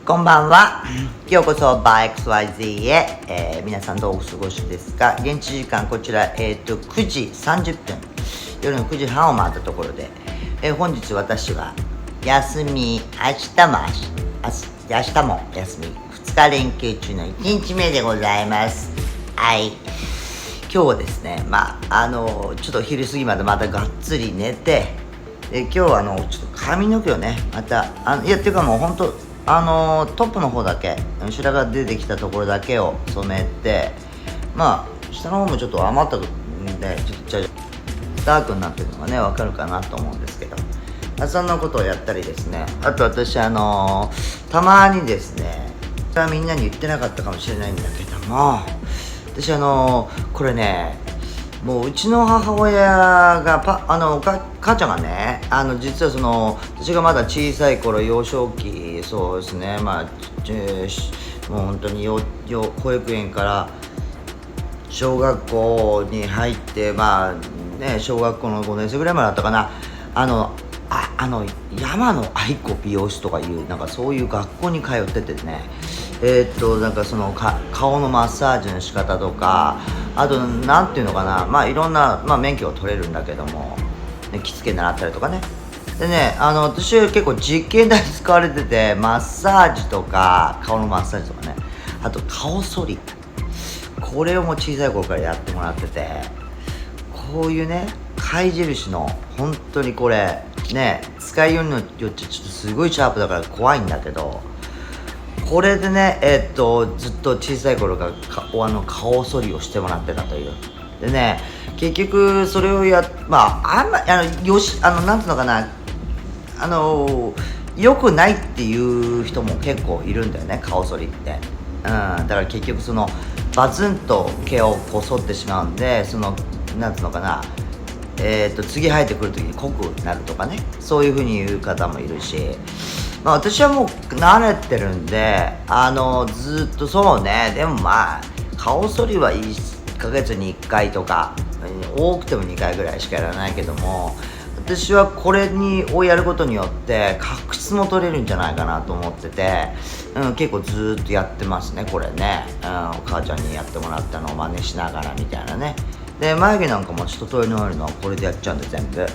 こんばんは。ようこそバー XYZ へ、皆さんどうお過ごしですか？現地時間こちら、9時30分、夜の9時半を回ったところで、本日私は休み、明日も休み、2日連休中の1日目でございます。はい。今日はですね、ちょっと昼過ぎまでまたがっつり寝て、今日はちょっと髪の毛をね、また、っていうかもうほんと、トップの方だけ、後ろが出てきたところだけを染めて、下の方もちょっと余ったんで、ちょっとダークになってるのがね、わかるかなと思うんですけど、そんなことをやったりですね、あと私、たまにですね、みんなに言ってなかったかもしれないんだけども、私これね、もううちの母親が母ちゃんがね、実は私がまだ小さい頃、幼少期、そうですね、もう本当に保育園から小学校に入って、小学校の5年生ぐらいまでだったかな、山の愛子美容室とかいう、なんかそういう学校に通っててね、なんか顔のマッサージの仕方とか、あとなんていうのかな、いろんな、免許を取れるんだけども、ね、着付け習ったりとかね。でね、私は結構実験台に使われてて、マッサージとか顔のマッサージとかね、あと顔剃り、これをもう小さい頃からやってもらってて、こういうね、貝印の本当にこれね、使いようによってちょっとすごいシャープだから怖いんだけど、これでね、ずっと小さい頃から顔剃りをしてもらってたという。でね、結局それをなんていうのかな、良くないっていう人も結構いるんだよね、顔剃りって。だから結局バツンと毛をこそってしまうんで、なんていうのかな、次生えてくる時に濃くなるとかね、そういう風に言う方もいるし、私はもう慣れてるんで、ずっとそうね、でも顔剃りは1ヶ月に1回とか、多くても2回ぐらいしかやらないけども、私はこれをやることによって角質も取れるんじゃないかなと思ってて、結構ずっとやってますね、これね。お母ちゃんにやってもらったのを真似しながらみたいなね。で、眉毛なんかも一通りのあるのはこれでやっちゃうんで全部。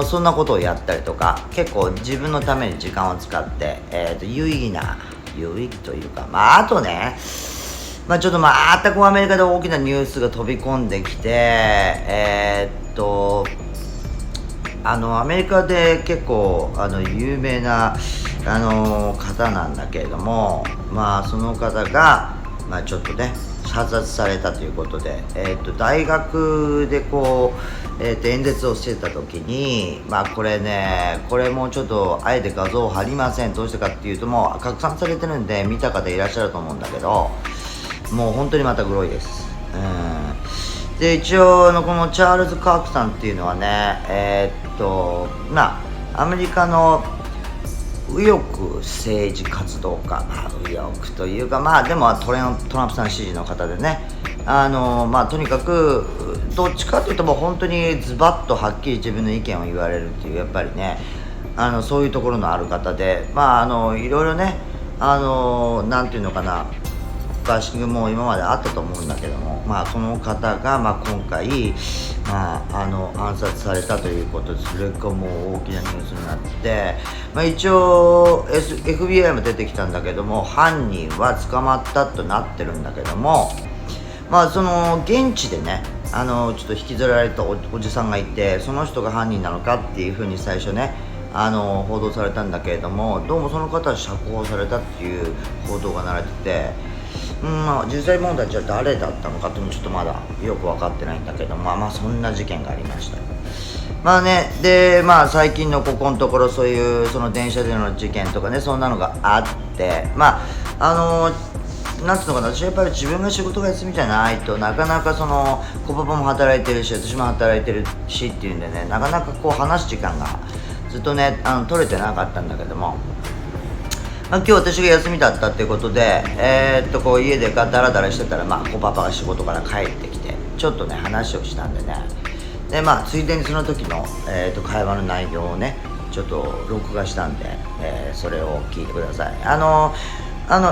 そんなことをやったりとか、結構自分のために時間を使って、有意義というか、あとね、ちょっと全くアメリカで大きなニュースが飛び込んできて、アメリカで結構有名な方なんだけれども、その方がちょっとね射殺されたということで、大学で演説をしてた時に、これもちょっとあえて画像を貼りません。どうしてかっていうと、もう拡散されてるんで見た方いらっしゃると思うんだけど、もう本当にまたグロいです。で、一応このチャールズ・カークさんっていうのはね、アメリカの右翼政治活動家、右翼というか、でもトランプさん支持の方でね、とにかくどっちかというともう本当にズバッとはっきり自分の意見を言われるっていう、やっぱりね、そういうところのある方で、いろいろね、なんていうのかな、バッシングも今まであったと思うんだけども、この方が今回、暗殺されたということで、それがもう大きなニュースになって、一応、FBI も出てきたんだけども、犯人は捕まったとなってるんだけども、現地でね、ちょっと引きずられた おじさんがいて、その人が犯人なのかっていうふうに最初ね、報道されたんだけれども、どうもその方は釈放されたっていう報道が流れてて、実際問題じゃ誰だったのかっていうのもちょっとまだよく分かってないんだけど、そんな事件がありました。で、最近のここのところ、そういう電車での事件とかね、そんなのがあって、なんつうのかな、私はやっぱり自分が仕事が休みじゃないとなかなかコパパも働いてるし、私も働いてるしっていうんでね、なかなか話す時間がずっとね取れてなかったんだけども、今日私が休みだったっていうことで、家でダラダラしてたら、コパパが仕事から帰ってきて、ちょっとね話をしたんでね、でついでにその時の、会話の内容をねちょっと録画したんで、それを聞いてください。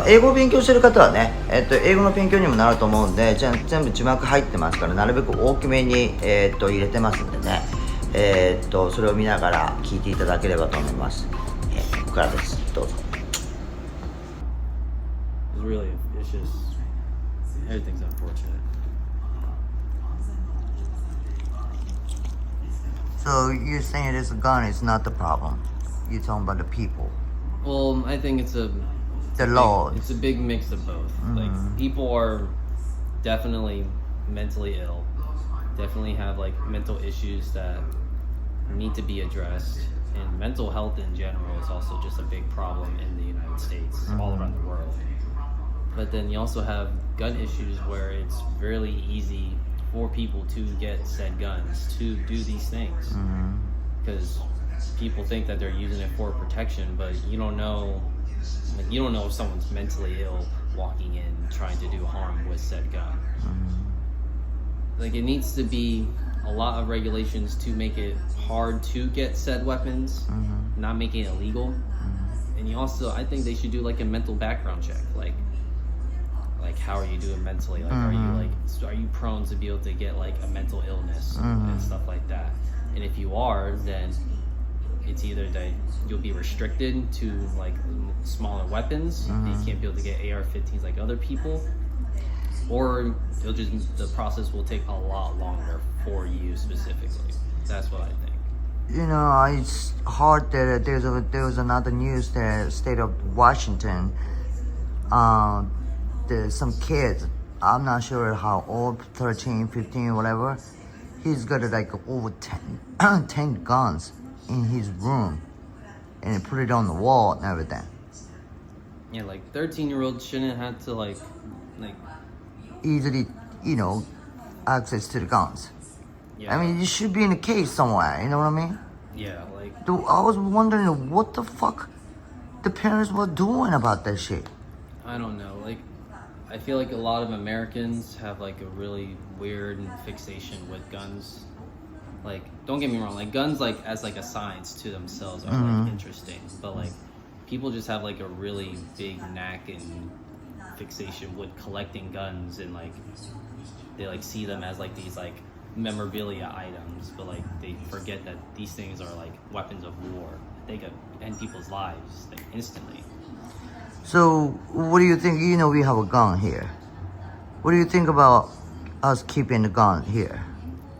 英語を勉強してる方はね、英語の勉強にもなると思うんで、全部字幕入ってますから、なるべく大きめに、入れてますんでね、それを見ながら聞いていただければと思います。ここからです。どうぞ。Really, it's just everything's unfortunate. So you're saying this gun is not the problem? You're talking about the people, Well, I think it's the law. it's a big mix of both. Like people are definitely mentally ill, definitely have like mental issues that need to be addressed, and mental health in general is also just a big problem in the United States, all around the world. But then you also have gun issues where it's really easy for people to get said guns to do these things, because people think that they're using it for protection, but you don't know if someone's mentally ill walking in trying to do harm with said gun. Like, it needs to be a lot of regulations to make it hard to get said weapons, not making it illegal. And you also, I think they should do like a mental background check, like how are you doing mentally, like are you prone to be able to get like a mental illness and stuff like that. And if you are, then it's either that you'll be restricted to like smaller weapons, you can't be able to get AR-15s like other people, or the process will take a lot longer for you specifically. That's what I think. You know, it's hard that there was another news that state of Washington, there's some kids, I'm not sure how old, 13, 15, whatever. He's got like over 10 guns in his room, and he put it on the wall and everything. Yeah, like 13-year-olds shouldn't have to like Easily, access to the guns. yeah. I mean, it should be in a case somewhere, you know what I mean? Yeah, like I was wondering what the fuck the parents were doing about that shit. I don't know, like I feel like a lot of Americans have like a really weird fixation with guns. Like, don't get me wrong, like guns like as like a science to themselves are like interesting, but like people just have like a really big knack and fixation with collecting guns, and like they like see them as like these like memorabilia items, but like they forget that these things are like weapons of war. They could end people's lives like instantly. So, what do you think? We have a gun here. What do you think about us keeping the gun here?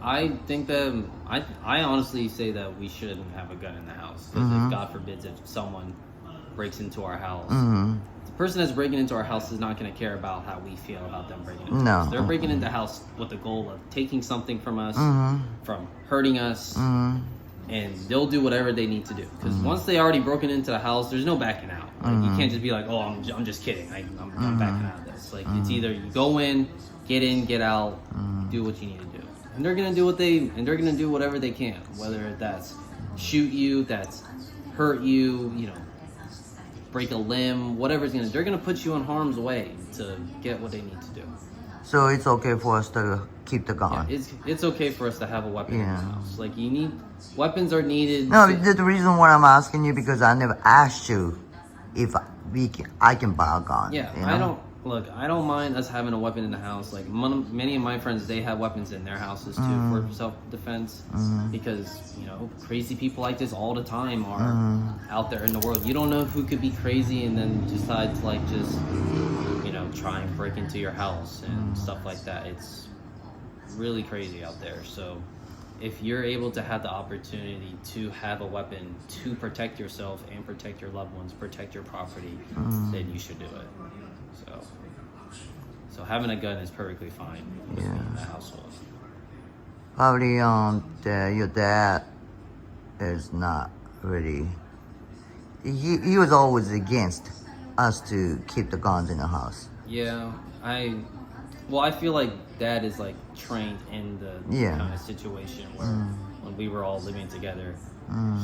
I think that I honestly say that we shouldn't have a gun in the house, because if God forbids, if someone breaks into our house, the person that's breaking into our house is not going to care about how we feel about them breaking into us. They're breaking into the house with the goal of taking something from us, from hurting us, and they'll do whatever they need to do. Because once they already broken into the house, there's no backing out. Like, you can't just be like, oh, I'm just kidding. I'm backing out of this. Like, it's either you go in, get out, do what you need to do. And they're gonna do whatever they can, whether that's shoot you, that's hurt you, break a limb, they're gonna put you in harm's way to get what they need to do. So it's okay for us to keep the gun. Yeah, it's okay for us to have a weapon in the house. Like, weapons are needed. No, the reason why I'm asking you, because I never asked you if I can buy a gun. Yeah, I don't mind us having a weapon in the house. Like, many of my friends, they have weapons in their houses too for self-defense, because crazy people like this all the time are out there in the world. You don't know who could be crazy and then decide to like just try and break into your house and stuff like that. It's really crazy out there. So if you're able to have the opportunity to have a weapon to protect yourself and protect your loved ones, protect your property, then you should do it. So having a gun is perfectly fine with me in the household. Probably your dad is not really. He was always against us to keep the guns in the house. Yeah, I feel like Dad is like trained in the kind of situation where when we were all living together,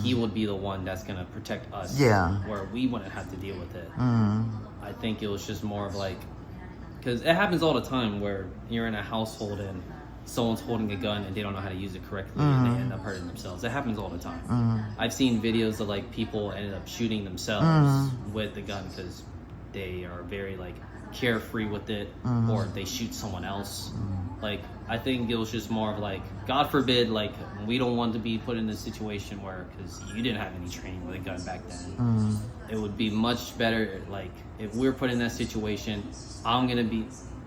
he would be the one that's gonna protect us. Where we wouldn't have to deal with it. I think it was just more of like, because it happens all the time where you're in a household and someone's holding a gun and they don't know how to use it correctly and they end up hurting themselves. It happens all the time. I've seen videos of like people ended up shooting themselves with the gun because they are very like carefree with it, or they shoot someone else. Like, I think it was just more of like, God forbid, like, we don't want to be put in this situation where, because you didn't have any training with a gun back then, it would be much better, like, if we're put in that situation, I'm gonna be,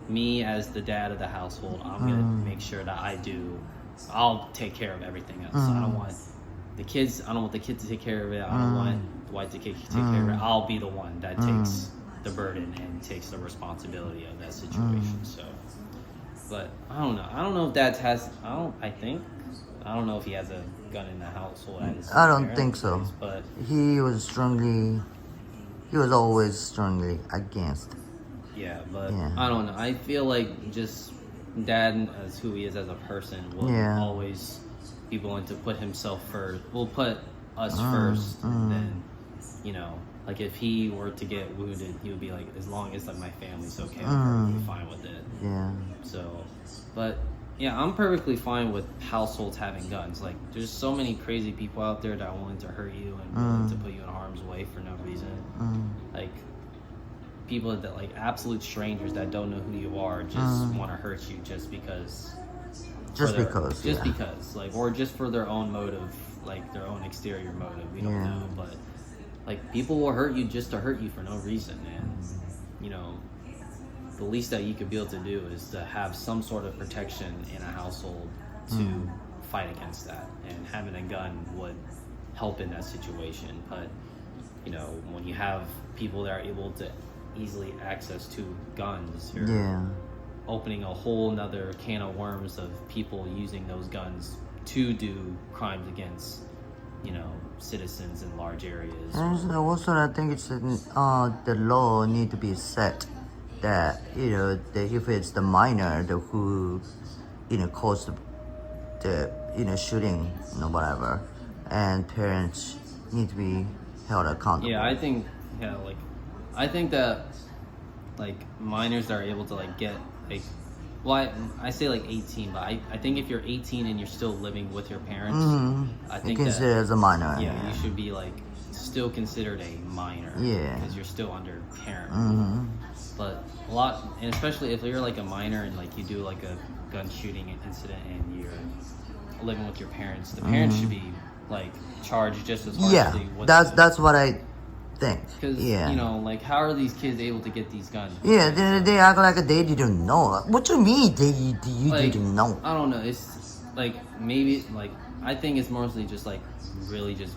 me as the dad of the household, I'm gonna make sure that I'll take care of everything else. I don't want the kids to take care of it. I don't want the wife to take care of it. I'll be the one that takes the burden and takes the responsibility of that situation. So, but I don't know if Dad has. I don't know if he has a gun in the household. I don't think so. Place, but He was always strongly against. yeah, but Yeah. I don't know. I feel like just Dad, as who he is as a person, will always be willing to put himself first. Will put us first, and then, you know, like if he were to get wounded, he would be like, as long as like my family's okay, I'm perfectly fine with it. Yeah. So, but yeah, I'm perfectly fine with households having guns. Like, there's so many crazy people out there that are willing to hurt you and willing to put you in harm's way for no reason. Like, people that, like, absolute strangers that don't know who you are just want to hurt you just because. Because, like, or just for their own motive, like their own exterior motive. We don't know, but like, people will hurt you just to hurt you for no reason, and you know, the least that you could be able to do is to have some sort of protection in a household to fight against that, and having a gun would help in that situation. But you know, when you have people that are able to easily access to guns, you're opening a whole nother can of worms of people using those guns to do crimes against, you know, citizens in large areas. And also, I think it's the law need to be set that, you know, if it's the minor who, you know, caused the you know, shooting, you know, whatever, and parents need to be held accountable. Yeah, I think that like minors that are able to like get like, well, I say like 18, but I think if you're 18 and you're still living with your parents, I think you consider as a minor. Yeah, you should be like still considered a minor. Yeah, because you're still under parent. But a lot, and especially if you're like a minor and like you do like a gun shooting incident and you're living with your parents, the parents should be like charged just as harshly. Yeah, that's what I think. Because you know, like, how are these kids able to get these guns? Yeah, they act like they didn't know. What do you mean you like, didn't know? I don't know. It's like, maybe like, I think it's mostly just like really just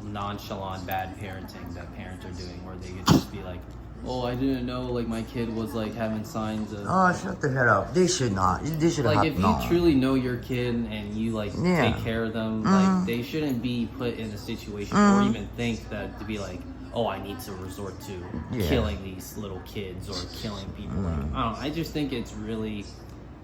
nonchalant bad parenting that parents are doing, where they could just be like, oh, I didn't know like my kid was like having signs of. Oh, shut the hell up! They should not. They should like, have if you truly know your kid and you like take care of them, like, they shouldn't be put in a situation or even think that to be like, oh, I need to resort to killing these little kids or killing people. Like, I don't know. I just think it's really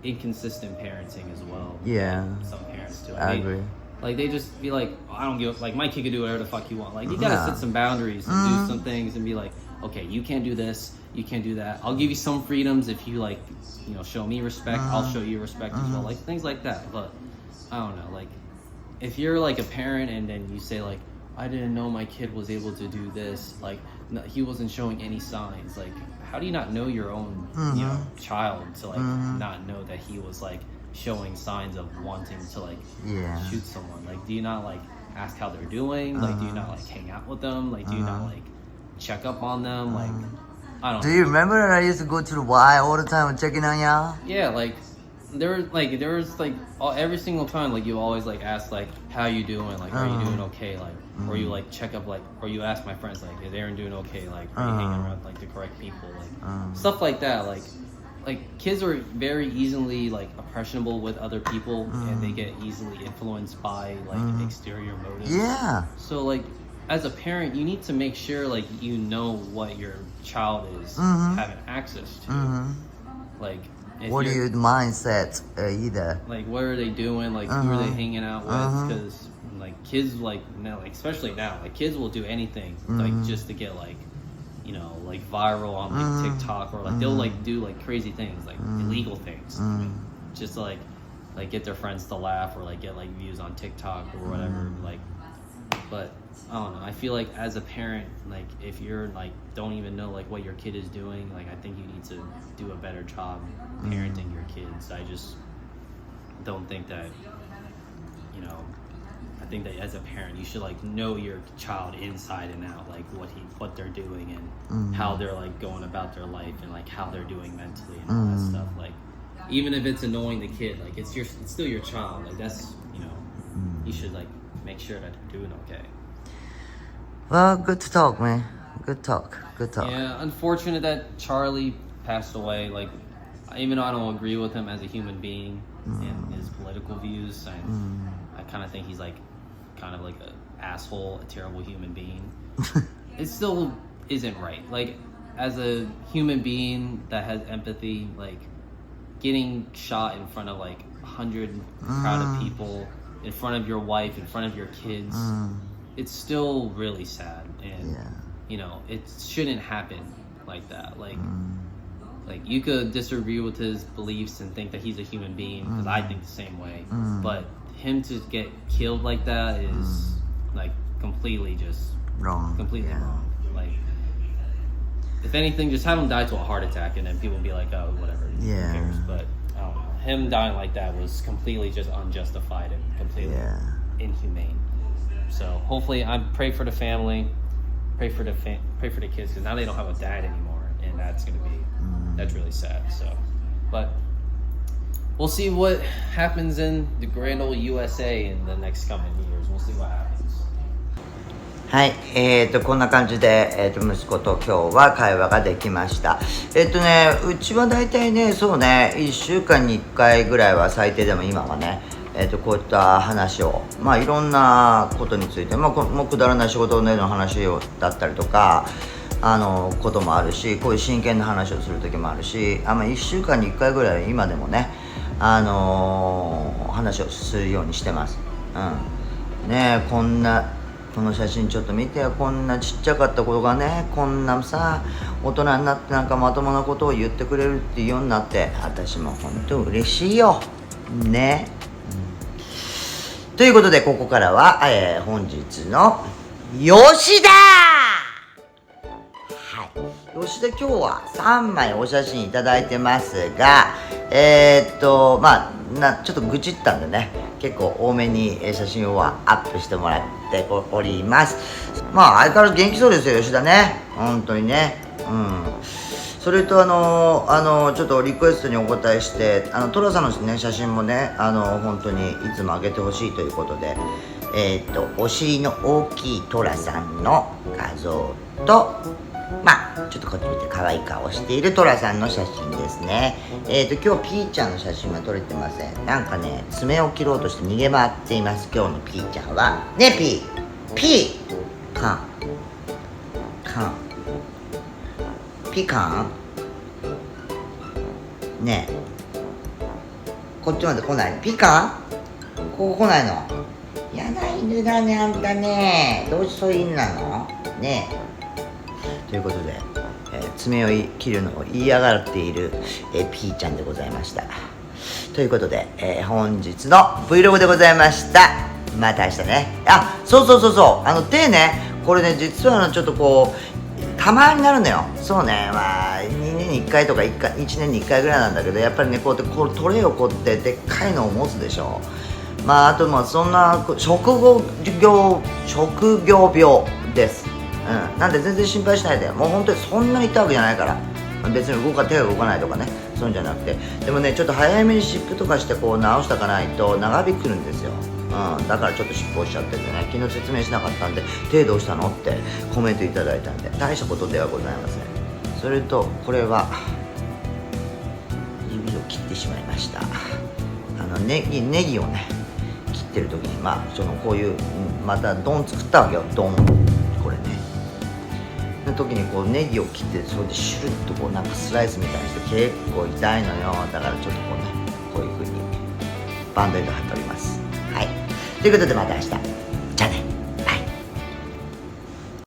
inconsistent parenting as well. Yeah. Some parents do. I agree. Like, they just be like, oh, I don't give, like, my kid can do whatever the fuck you want. Like, you gotta set some boundaries and do some things and be like, okay, you can't do this, you can't do that. I'll give you some freedoms if you, like, you know, show me respect. I'll show you respect as well. Like, things like that. But I don't know. Like, if you're like a parent and then you say like, I didn't know my kid was able to do this. Like, no, he wasn't showing any signs. Like, how do you not know your own, you know, child to like not know that he was like showing signs of wanting to like shoot someone? Like, do you not like ask how they're doing? Like, do you not like hang out with them? Like, do you not like check up on them? Like, I don't know. Do you remember that I used to go to the Y all the time and checking on y'all? Yeah, like there was every single time, like, you always like ask like, how you doing? Like, are you doing okay? Like, or you like check up, like, or you ask my friends like, is Aaron doing okay? Like, are you hanging around like the correct people? Like, stuff like that. Like kids are very easily like impressionable with other people, and they get easily influenced by like exterior motives. Yeah. So like, as a parent, you need to make sure like you know what your child is having access to. Like, what are your mindset either? Like, what are they doing? Like, who are they hanging out with? Because like kids, like now, like especially now, like kids will do anything like just to get like, you know, like viral on like TikTok, or like they'll like do like crazy things, like illegal things, just to like like get their friends to laugh or like get like views on TikTok or whatever. Like, but I don't know. I feel like as a parent, like if you're like don't even know like what your kid is doing, like I think you need to do a better job parenting your kids. I just don't think that, you know, I think that as a parent you should like know your child inside and out, like what they're doing and how they're like going about their life and like how they're doing mentally and all that stuff. Like even if it's annoying the kid, like it's still your child. Like that's, you know, you should like make sure that they're doing okay. Well, good to talk, man. Good talk. Yeah, unfortunate that Charlie passed away. Like, even though I don't agree with him as a human being and his political views, I kind of think he's like kind of like an asshole, a terrible human being. It still isn't right. Like, as a human being that has empathy, like getting shot in front of like 100 crowd of people, in front of your wife, in front of your kids, it's still really sad. And you know, it shouldn't happen like that. Like you could disagree with his beliefs and think that he's a human being, because I think the same way, but him to get killed like that is like completely just wrong. Like, if anything, just have him die to a heart attack and then people will be like, oh, whatever, who cares? But I don't know, him dying like that was completely just unjustified and completely inhumane. So hopefully, I pray for the family, pray for the kids, because now they don't have a dad anymore, and that's really sad. So, but we'll see what happens in the grand old USA in the next coming years. We'll see what happens. はい、こんな感じで、息子と今日は会話ができました。うちはだいたいね、そうね、1週間に1回ぐらいは最低でも今はね、こういった話を、まあいろんなことについて、まあもうくだらない仕事の話をだったりとか、こともあるし、こういう真剣な話をする時もあるし、まあ1週間に1回ぐらい今でもね、話をするようにしてます。ねえ、この写真ちょっと見てよ。こんなちっちゃかった子がね、こんなさ大人になってなんかまともなことを言ってくれるっていうようになって、私も本当嬉しいよね。ということで、ここからは、本日の吉田、吉田今日は3枚お写真いただいてますが、まあちょっと愚痴ったんでね、結構多めに写真をアップしてもらっております。まあ相変わらず元気そうですよ、吉田ね。本当にね。それとちょっとリクエストにお答えして、トラさんの、ね、写真もね、本当にいつも上げてほしいということで、お尻の大きいトラさんの画像と、まあちょっとこっち見て可愛い顔しているトラさんの写真ですね。今日ピーちゃんの写真は撮れてません。なんかね、爪を切ろうとして逃げ回っています、今日のピーちゃんは。ね、ピーカンピカンねえ、こっちまで来ないの。ピカンここ来ないの。やな犬だね、あんたね。どうしてそういう犬なのねえ。ということで、爪を切るのを嫌がっている、ピーちゃんでございました。ということで、本日の Vlog でございました。また明日ね。そう、手ね、これね、実はちょっとこうたまになるのよ。そうね、まあ2年に1回とか1年に1回ぐらいなんだけど、やっぱりね、こうやってこうトレイをこうやってでっかいのを持つでしょ。まああとそんな職業病です。なんで全然心配しないで。もう本当にそんなに痛いわけじゃないから。別に手が動かないとかね、そういうんじゃなくて。でもね、ちょっと早めに湿布とかしてこう直しておかないと長引くんですよ。だからちょっと湿布をしちゃっててね、昨日説明しなかったんで、手どうしたのってコメントいただいたんで、大したことではございません。それとこれは指を切ってしまいました。ネギをね切ってる時に、まあこういうまた丼作ったわけよ。丼これねの時にこうネギを切って、それでシュルッとこうなんかスライスみたいにして結構痛いのよ。だからちょっとこうね、こういう風にバンドエイド貼っております。はい、ということでまた明日。